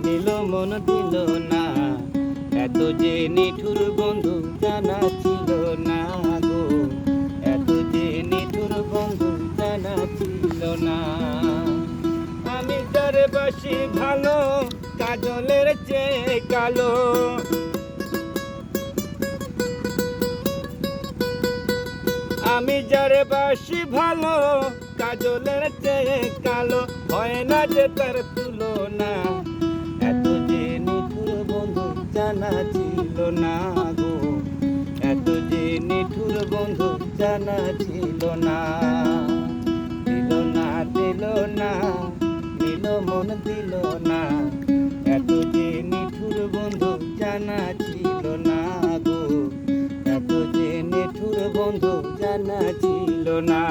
নিল মন দিল না, এত যে নিঠুর বন্ধু জানা ছিল না গো, এত যে নিঠুর বন্ধু জানা ছিল না। আমি যারে বাসি ভালো, কাজলের চেয়ে কালো। আমি যারে বাসি ভালো, কাজলের চেয়ে কালো, হয় না যে তার তুলনা। এত যে নিঠুর বন্ধু জানা ছিল না গো, এত যে নিঠুর বন্ধু জানা ছিল না। দিল না দিল না, নিল মন দিল না, এত যে নিঠুর বন্ধু জানা ছিল না গো, এত যে নিঠুর বন্ধু জানা ছিল না।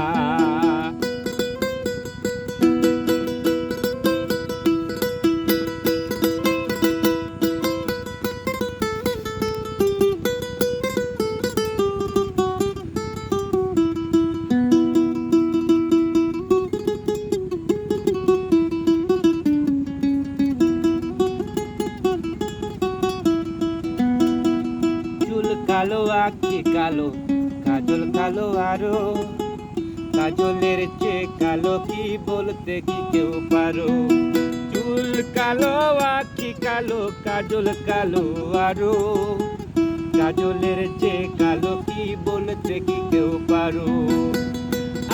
কালো আঁখি কালো, কাজল কালো আরো, কাজলের চেয়ে কালো কি বলতে কি কেউ পারো। চুল কালো আঁখি কালো, কাজল কালো আরো, কাজলের চেয়ে কালো কি বলতে কি কেউ পারো।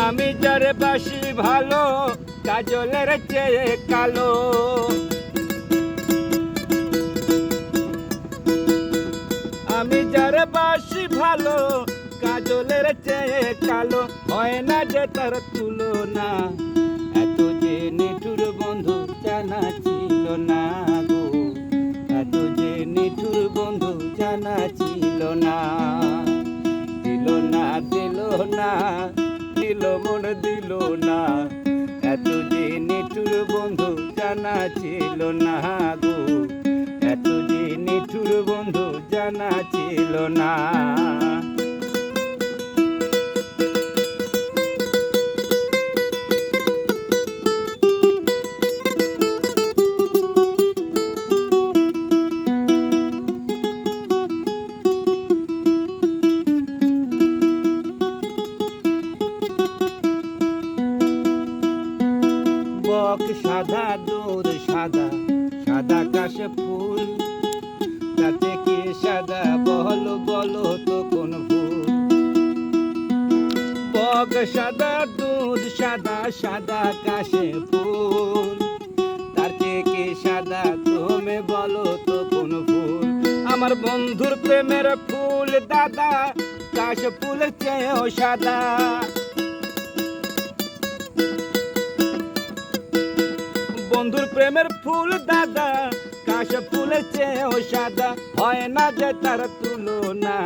আমি যারে বাসি ভালো, কাজলের চেয়ে কালো। আমি যারে বাসি ভালো, কাজলের চেয়ে কালো, হয় না যে তার তুলনা। এত যে নিঠুর বন্ধু জানা ছিল না গো, এত যে নিঠুর বন্ধু জানা ছিল না। দিল না দিল না, দিল মন দিল না, এত যে নিঠুর বন্ধু জানা ছিল না গো, এত যে নিঠুর বন্ধু জানা ছিল না। বক সাদা দূর সাদা, সাদা কাশে ফুল, তাতে কি সাদা বলো বলো তো কোন ভুল। বক সাদা দুধ সাদা, সাদা কাশে ফুল, তার চেয়ে কি সাদা তুমি বলো তো কোন ফুল। আমার বন্ধুর প্রেমের ফুল দাদা, কাশ ফুলের চেয়েও সাদা। বন্ধুর প্রেমের ফুল দাদা, কাশ ফুলের চেয়েও সাদা, হয় না যে তার তুলনা।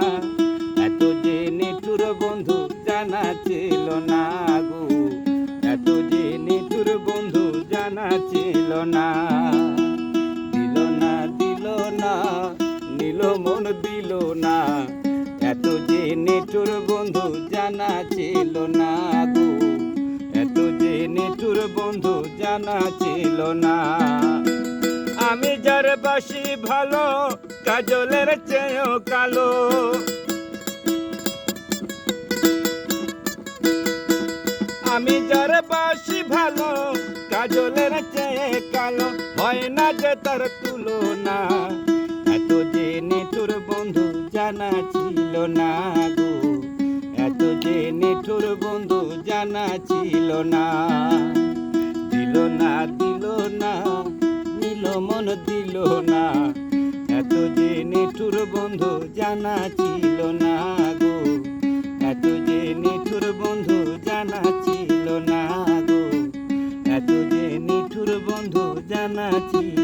এত যে নিঠুর বন্ধু জানা ছিল না গো, এত যে নিঠুর বন্ধু জানা ছিল না। দিল না দিল না, নিল মন দিল না, এত যে নিঠুর বন্ধু জানা ছিল না গো, এত যে নিঠুর বন্ধু জানা ছিল না। আমি যার বাসি ভালো, কাজলের চেয়েও কালো। আমি যার বাসি ভালো, কাজলের চেয়ে কালো, হয় না যে তার তুলনা। এত যে নিঠুর বন্ধু জানা ছিল না গো, এত যে নিঠুর বন্ধু জানা ছিল না। দিল না দিল না, নিল মন দিল না, এত যে নিঠুর বন্ধু জানা ছিল না গো, এত যে নিঠুর বন্ধু জানা ছিল না গো, এত যে নিঠুর বন্ধু জানা ছিল